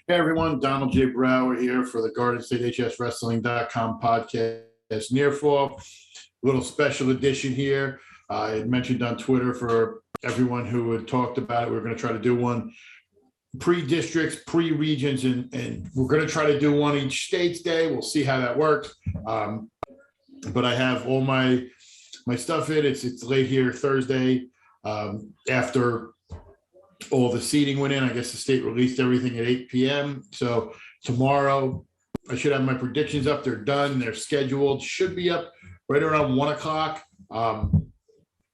Hey everyone, Donald J. Brower here for the Garden State HSWrestling.com podcast near fall. Little special edition here. I had mentioned on Twitter for everyone who had talked about it, we were going to try to do one pre-districts, pre-regions, and we're going to try to do one each state's day. We'll see how that works. But I have all my stuff in. It's late here Thursday after all the seating went in. I guess the state released everything at 8 p.m. So tomorrow I should have my predictions up. They're done. They're scheduled. Should be up right around 1 o'clock.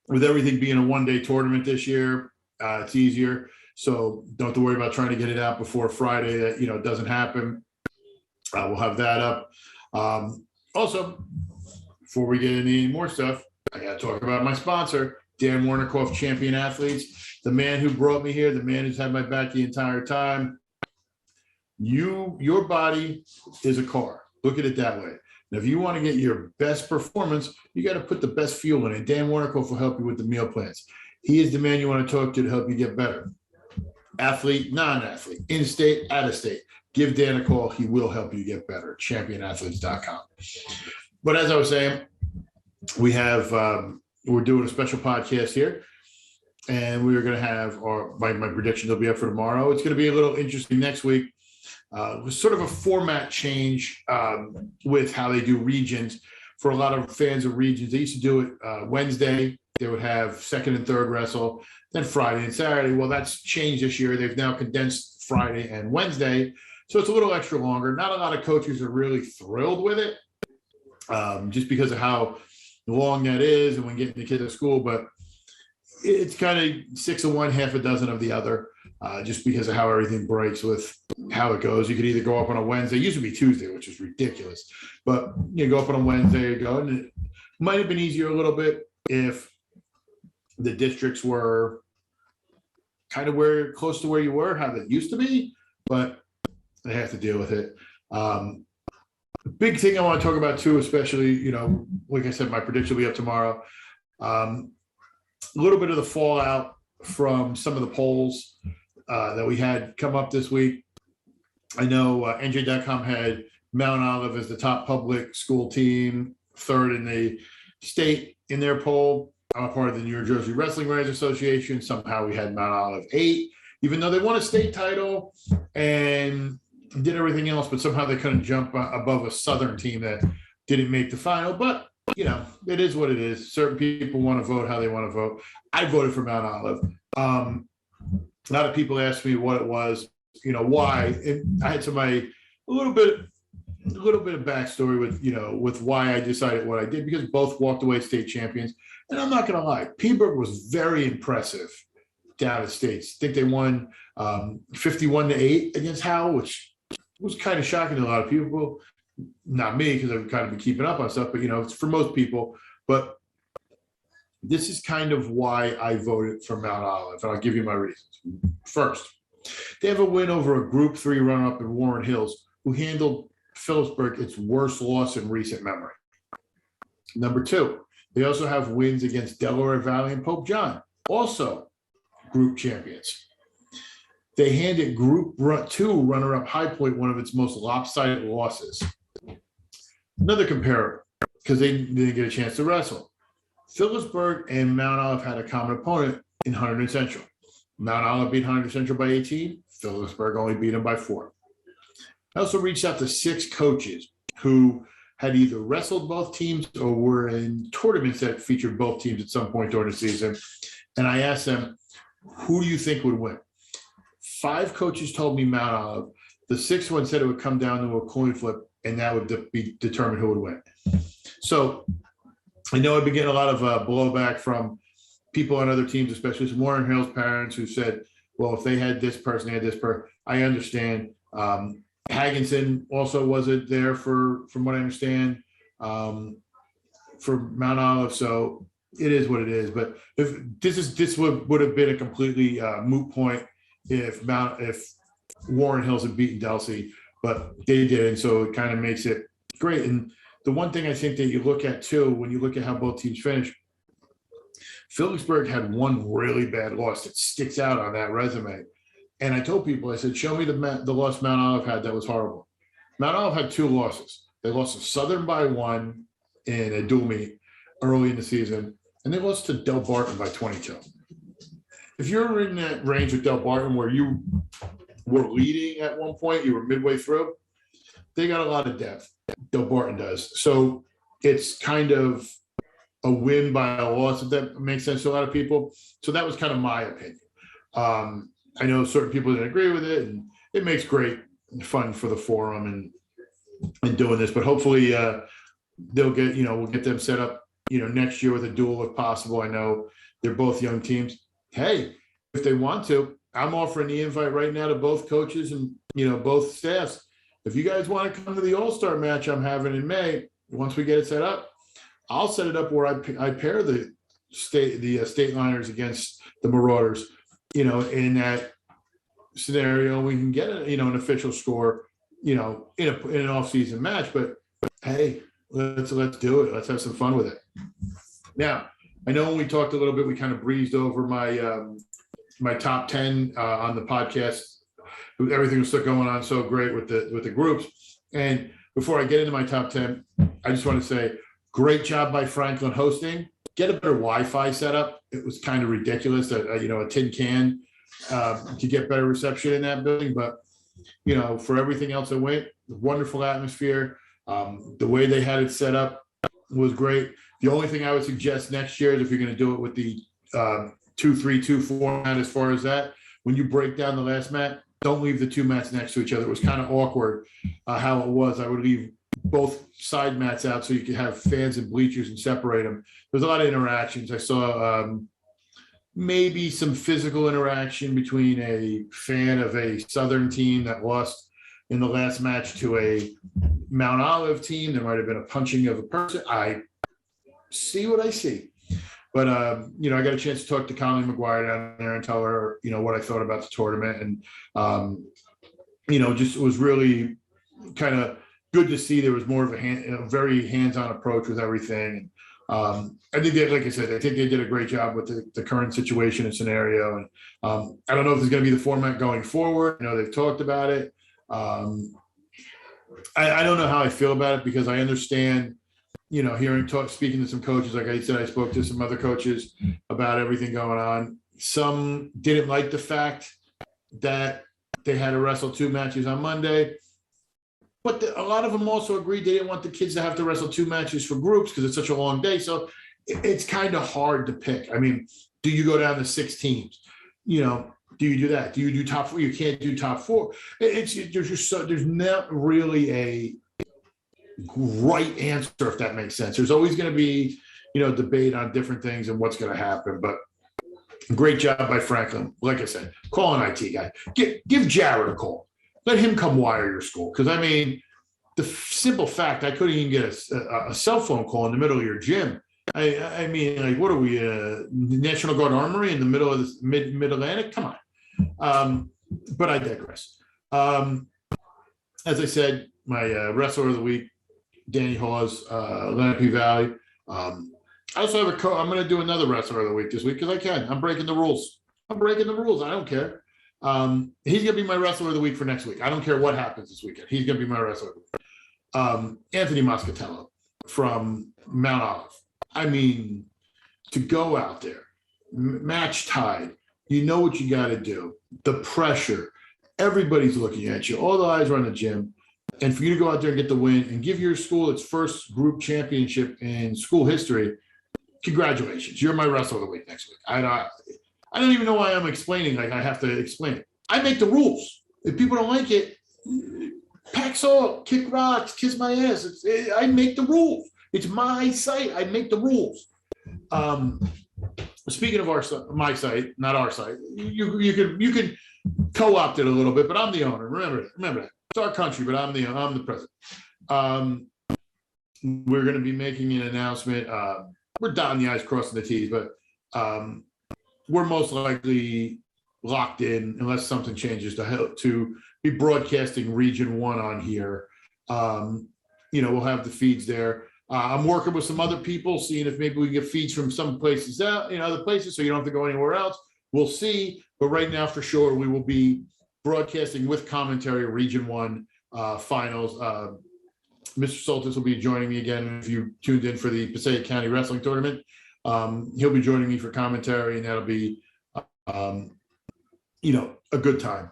With everything being a one-day tournament this year, it's easier. So don't have to worry about trying to get it out before Friday. That it doesn't happen. We'll have that up. Also, before we get into any more stuff, I got to talk about my sponsor, Dan Warnikoff Champion Athletes. The man who brought me here, the man who's had my back the entire time. Your body is a car. Look at it that way. And if you want to get your best performance, you got to put the best fuel in it. Dan Warnikoff will help you with the meal plans. He is the man you want to talk to help you get better. Athlete, non-athlete, in-state, out-of-state. Give Dan a call. He will help you get better. ChampionAthletes.com. But as I was saying, we have we're doing a special podcast here. And we are going to have my prediction will be up for tomorrow. It's going to be a little interesting next week. With sort of a format change with how they do regions. For a lot of fans of regions, they used to do it Wednesday. They would have second and third wrestle, then Friday and Saturday. Well, that's changed this year. They've now condensed Friday and Wednesday. So it's a little extra longer. Not a lot of coaches are really thrilled with it just because of how long that is and when getting the kids to school. But it's kind of 6 of one, half a dozen of the other, just because of how everything breaks with how it goes. You could either go up on a Wednesday, it used to be Tuesday, which is ridiculous, but you go up on a Wednesday, and it might have been easier a little bit if the districts were kind of close to where you were, how they used to be, but they have to deal with it. Big thing I want to talk about too, especially, like I said, my prediction will be up tomorrow. A little bit of the fallout from some of the polls that we had come up this week. I know NJ.com had Mount Olive as the top public school team, third in the state in their poll. I'm a part of the New Jersey Wrestling Writers Association. Somehow we had Mount Olive 8, even though they won a state title and did everything else, but somehow they couldn't jump above a Southern team that didn't make the final. But it is what it is. Certain people want to vote how they want to vote. I voted for Mount Olive. A lot of people asked me what it was, why. And I had a little bit of backstory with why I decided what I did, because both walked away state champions. And I'm not going to lie, Peterborough was very impressive down at states. I think they won 51-8 against Howe, which was kind of shocking to a lot of people. Not me, because I've kind of been keeping up on stuff, but it's for most people. But this is kind of why I voted for Mount Olive, and I'll give you my reasons. First, they have a win over a Group 3 runner-up in Warren Hills, who handled Phillipsburg its worst loss in recent memory. Number 2, they also have wins against Delaware Valley and Pope John, also group champions. They handed Group 2 runner-up High Point one of its most lopsided losses. Another comparator, because they didn't get a chance to wrestle. Phillipsburg and Mount Olive had a common opponent in Hunterdon Central. Mount Olive beat Hunterdon Central by 18. Phillipsburg only beat them by 4. I also reached out to 6 coaches who had either wrestled both teams or were in tournaments that featured both teams at some point during the season. And I asked them, who do you think would win? 5 coaches told me Mount Olive. The 6th one said it would come down to a coin flip, and that would be determined who would win. So I know I've been getting a lot of blowback from people on other teams, especially some Warren Hills parents who said, well, if they had this person, they had this person. I understand. Hagginson also wasn't there from what I understand, for Mount Olive. So it is what it is. But if this would have been a completely moot point if Warren Hills had beaten Delsey, but they didn't. So it kind of makes it great. And the one thing I think that you look at too, when you look at how both teams finished, Phillipsburg had one really bad loss that sticks out on that resume. And I told people, I said, show me the loss Mount Olive had that was horrible. Mount Olive had 2 losses. They lost to Southern by 1 in a dual meet early in the season, and they lost to Del Barton by 22. If you're in that range with Del Barton where you were leading at one point, you were midway through, they got a lot of depth. Del Barton does. So it's kind of a win by a loss, if that makes sense to a lot of people. So that was kind of my opinion. I know certain people didn't agree with it, and it makes great fun for the forum and doing this, but hopefully they'll get, we'll get them set up, next year with a duel if possible. I know they're both young teams. Hey, if they want to, I'm offering the invite right now to both coaches and, both staffs. If you guys want to come to the All-Star match I'm having in May, once we get it set up, I'll set it up where I pair the state liners against the Marauders. In that scenario, we can get an official score, in an off-season match. But hey, let's do it. Let's have some fun with it. Now, I know when we talked a little bit, we kind of breezed over my my top 10 on the podcast. Everything was still going on so great with the groups. And before I get into my top 10, I just want to say, great job by Franklin hosting. Get a better Wi-Fi setup. It was kind of ridiculous that a tin can to get better reception in that building. But for everything else that went, wonderful atmosphere. The way they had it set up was great. The only thing I would suggest next year is if you're going to do it with the 2-3-2 format, as far as that, when you break down the last mat, don't leave the 2 mats next to each other. It was kind of awkward how it was. I would leave both side mats out so you could have fans and bleachers and separate them. There's a lot of interactions. I saw maybe some physical interaction between a fan of a Southern team that lost in the last match to a Mount Olive team. There might have been a punching of a person. I see what I see. But, I got a chance to talk to Connie McGuire down there and tell her, what I thought about the tournament. And, just it was really kind of good to see there was more of a very hands-on approach with everything. I think they, like I said, I think they did a great job with the current situation and scenario. And I don't know if there's going to be the format going forward. They've talked about it. I don't know how I feel about it, because I understand, speaking to some coaches, like I said, I spoke to some other coaches about everything going on. Some didn't like the fact that they had to wrestle 2 matches on Monday. But a lot of them also agreed they didn't want the kids to have to wrestle 2 matches for groups because it's such a long day. So it's kind of hard to pick. I mean, do you go down to 6 teams? Do you do that? Do you do top 4? You can't do top 4. There's not really a right answer, if that makes sense. There's always going to be, debate on different things and what's going to happen. But great job by Franklin. Like I said, call an IT guy. Give Jared a call. Let him come wire your school. Because, I mean, the simple fact, I couldn't even get a cell phone call in the middle of your gym. I mean, like, what are we, National Guard Armory in the middle of the mid-Atlantic? Come on. But I digress. As I said, my wrestler of the week, Danny Haws, Lenape Valley. I also have I'm going to do another wrestler of the week this week because I can. I'm breaking the rules. I don't care. He's going to be my wrestler of the week for next week. I don't care what happens this weekend. He's going to be my wrestler of the week. Anthony Muscatello from Mount Olive. I mean, to go out there, match tied, you know what you got to do. The pressure, everybody's looking at you. All the eyes are on the gym. And for you to go out there and get the win and give your school its first group championship in school history, congratulations. You're my wrestler of the week next week. I don't even know why I'm explaining like I have to explain it. I make the rules. If people don't like it, pack salt, kick rocks, kiss my ass. I make the rules. It's my site. I make the rules. Speaking of my site, not our site, you can co-opt it a little bit, but I'm the owner. Remember that. It's our country, but I'm the president. We're going to be making an announcement. We're dotting the I's, crossing the T's, but we're most likely locked in unless something changes to be broadcasting Region 1 on here. We'll have the feeds there. I'm working with some other people, seeing if maybe we can get feeds from some places out, other places, so you don't have to go anywhere else. we'll see. But right now, for sure, we will be broadcasting with commentary Region 1 finals. Mr. Soltis will be joining me again. If you tuned in for the Passaic County Wrestling Tournament, he'll be joining me for commentary, and that'll be, a good time.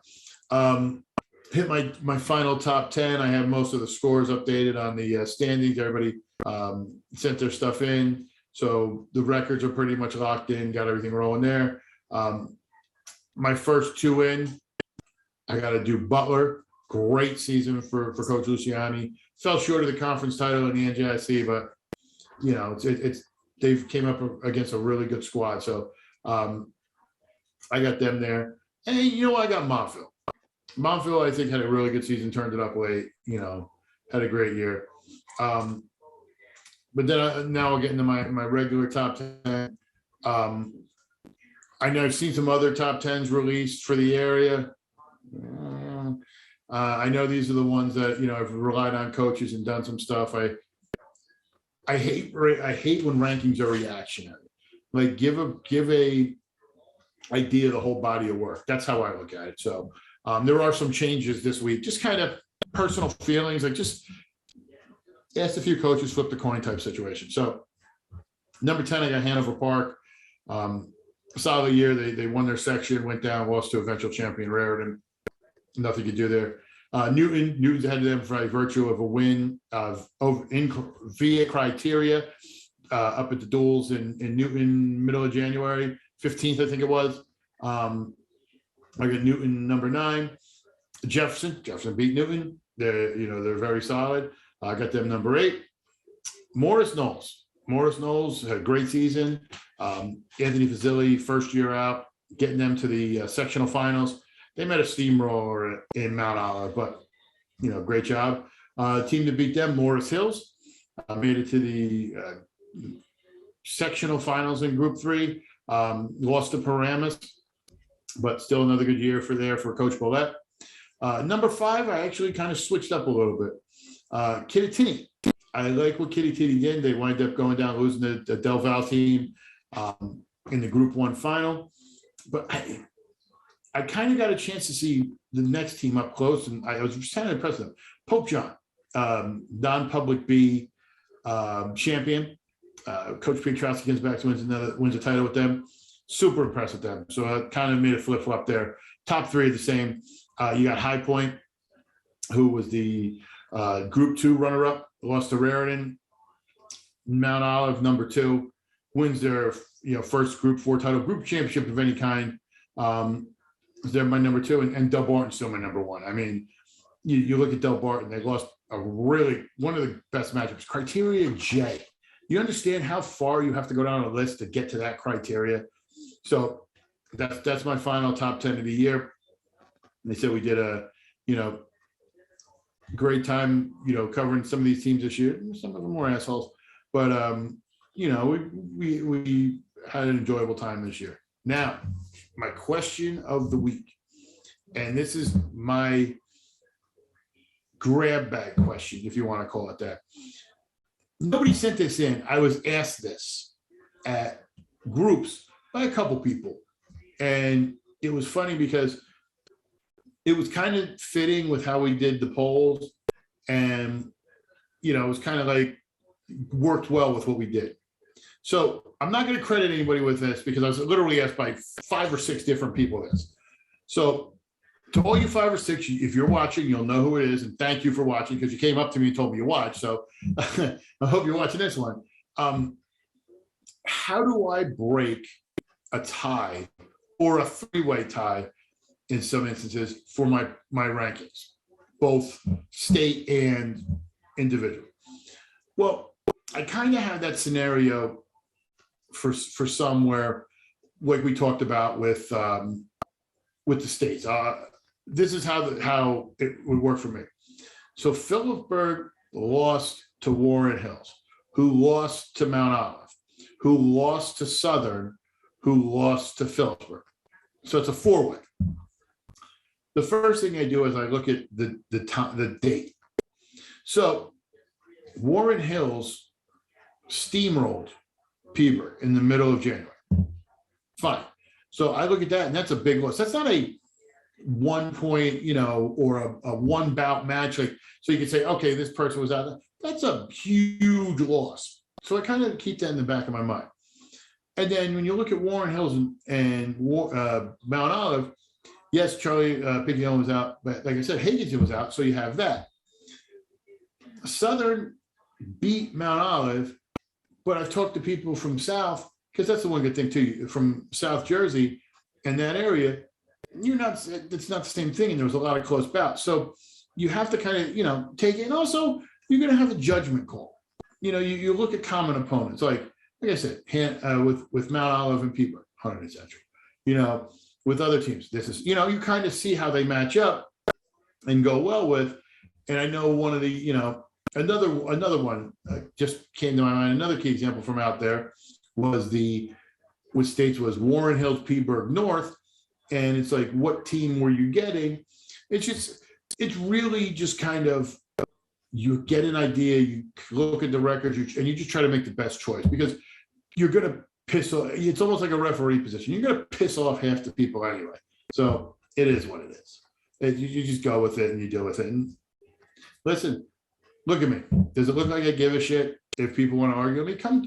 Hit my final top 10. I have most of the scores updated on the standings. Everybody sent their stuff in. So the records are pretty much locked in, got everything rolling there. My first two in, I got to do Butler. Great season for Coach Luciani. Fell short of the conference title in the NJIC, but they've came up against a really good squad. So I got them there. And I got Montville. Montville, I think, had a really good season, turned it up late, had a great year. But then now I'll get into my regular top 10. I know I've seen some other top 10s released for the area. I know these are the ones that, I've relied on coaches and done some stuff. I hate when rankings are reactionary. Like give a idea of the whole body of work. That's how I look at it. So there are some changes this week, just kind of personal feelings, like just asked a few coaches, flip the coin type situation. So number 10, I got Hanover Park. Solid year. They won their section, went down, lost to eventual champion Raritan. Nothing to do there. Newton's ahead of them by virtue of a win via criteria up at the duels in Newton, middle of January, 15th, I think it was. I got Newton number 9. Jefferson beat Newton. They're very solid. I got them number 8. Morris Knowles had a great season. Anthony Fazzilli, first year out, getting them to the sectional finals. They met a steamroller in Mount Olive, but, great job. Team to beat them, Morris Hills, made it to the sectional finals in Group 3, lost to Paramus, but still another good year for Coach Bollett. Number 5, I actually kind of switched up a little bit. Kittatinny. I like what Kittatinny did. They wind up going down, losing the Del Val team in the Group 1 final. But I kind of got a chance to see the next team up close, and I was kind of impressed with them. Pope John, non-public B champion. Coach Pietrowski comes back, wins a title with them. Super impressed with them. So I kind of made a flip-flop there. Top 3 are the same. You got High Point, who was the Group 2 runner-up, lost to Raritan. Mount Olive, number 2, wins their first Group 4 title, group championship of any kind. They're my number 2, and Del Barton's still my number 1. I mean, you look at Del Barton, they lost one of the best matchups, Criteria J. You understand how far you have to go down a list to get to that criteria. So that's my final top 10 of the year. And they said we did a great time covering some of these teams this year. Some of them were assholes, but we had an enjoyable time this year. Now, my question of the week, and this is my grab bag question, if you want to call it that. Nobody sent this in. I was asked this at groups by a couple people, and it was funny because it was kind of fitting with how we did the polls, and it was kind of like worked well with what we did. So I'm not going to credit anybody with this because I was literally asked by 5 or 6 different people this. So to all you 5 or 6, if you're watching, you'll know who it is. And thank you for watching because you came up to me and told me you watched. So I hope you're watching this one. How do I break a tie or a 3-way tie in some instances for my rankings, both state and individual? Well, I kind of have that scenario for some where, like we talked about with the states. This is how it would work for me. So Phillipsburg lost to Warren Hills, who lost to Mount Olive, who lost to Southern, who lost to Phillipsburg. So it's a 4-way. The first thing I do is I look at the date. So Warren Hills steamrolled Peaburg in the middle of January. Fine. So I look at that, and that's a big loss. That's not a 1 point, or a one bout match. Like, so you could say, okay, this person was out. That's a huge loss. So I kind of keep that in the back of my mind. And then when you look at Warren Hills and Mount Olive, yes, Charlie Piglione was out, but like I said, Higginson was out, so you have that. Southern beat Mount Olive, but I've talked to people from South, because that's the one good thing too, from South Jersey and that area, it's not the same thing, and there was a lot of close bouts. So you have to kind of, take it, and also you're going to have a judgment call. You look at common opponents, like I said, with Mount Olive and Peabody, Hunterdon, etc. With other teams, this is, you kind of see how they match up and go well with. And I know one of the, another one just came to my mind. Another key example from out there was which states was Warren Hills, Peaburg North. And it's like, what team were you getting? It's really just kind of, you get an idea, you look at the records, and you just try to make the best choice, because you're going to piss off. It's almost like a referee position. You're going to piss off half the people anyway. So it is what it is. You just go with it and you deal with it. And listen, look at me. Does it look like I give a shit if people want to argue with me?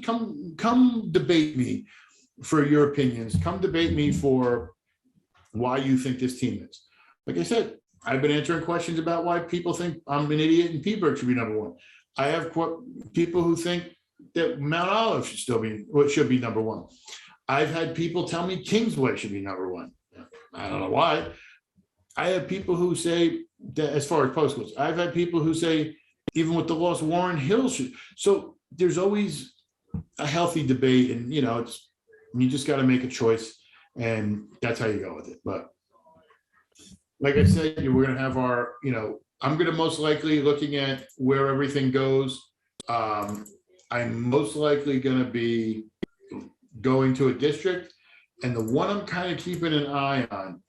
Come debate me for your opinions. Come debate me for why you think this team is. Like I said, I've been answering questions about why people think I'm an idiot and Peaburg should be number one. I have people who think that Mount Olive should be number one. I've had people tell me Kingsway should be number one. I don't know why. I have people who say that, as far as post goes, I've had people who say even with the loss, Warren Hill should. So there's always a healthy debate, and you just got to make a choice, and that's how you go with it. But like I said, we're going to have our, I'm going to most likely, looking at where everything goes, I'm most likely going to be going to a district. And the one I'm kind of keeping an eye on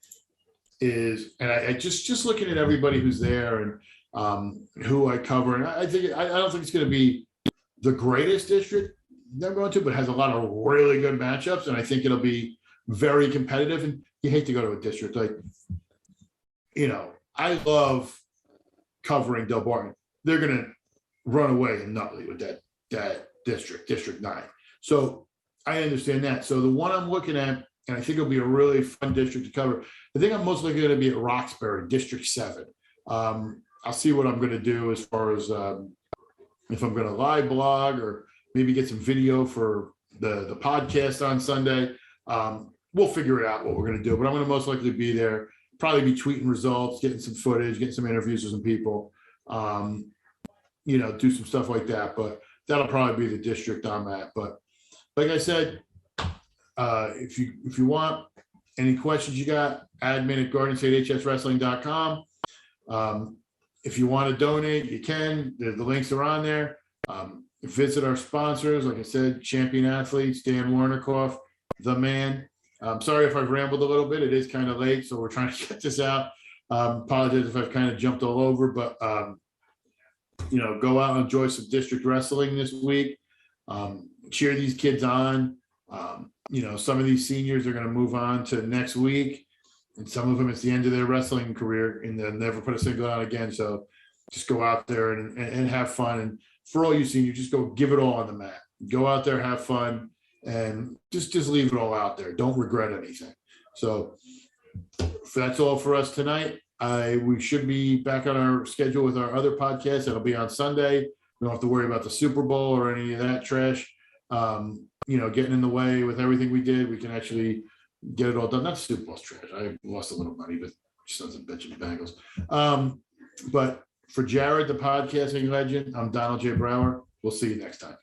is, and I just looking at everybody who's there and who I cover. And I don't think it's going to be the greatest district they're going to, but has a lot of really good matchups. And I think it'll be very competitive. And you hate to go to a district like, I love covering Del Barton. They're going to run away in Nutley with that District 9. So I understand that. So the one I'm looking at, and I think it'll be a really fun district to cover, I think I'm most likely going to be at Roxbury, District 7. I'll see what I'm going to do as far as if I'm going to live blog or maybe get some video for the podcast on Sunday. We'll figure it out what we're going to do, but I'm going to most likely be there. Probably be tweeting results, getting some footage, getting some interviews with some people, do some stuff like that. But that'll probably be the district I'm at. But like I said, if you want any questions you got, admin at GardenStateHSWrestling.com. If you want to donate, you can. The links are on there. Visit our sponsors. Like I said, Champion Athletes, Dan Warnikoff, the man. I'm sorry if I've rambled a little bit. It is kind of late, so we're trying to get this out. Apologize if I've kind of jumped all over, but go out and enjoy some district wrestling this week. Cheer these kids on. Some of these seniors are going to move on to next week, and some of them it's the end of their wrestling career, and they'll never put a single on again. So just go out there and have fun. And for all you seniors, just go give it all on the mat. Go out there, have fun. And just leave it all out there. Don't regret anything. So that's all for us tonight. We should be back on our schedule with our other podcast. That'll be on Sunday. We don't have to worry about the Super Bowl or any of that trash. Getting in the way with everything we did. We can actually get it all done. Not Super Bowl's trash. I lost a little money, but sons of bitch and Bengals. But for Jared, the podcasting legend, I'm Donald J. Brower. We'll see you next time.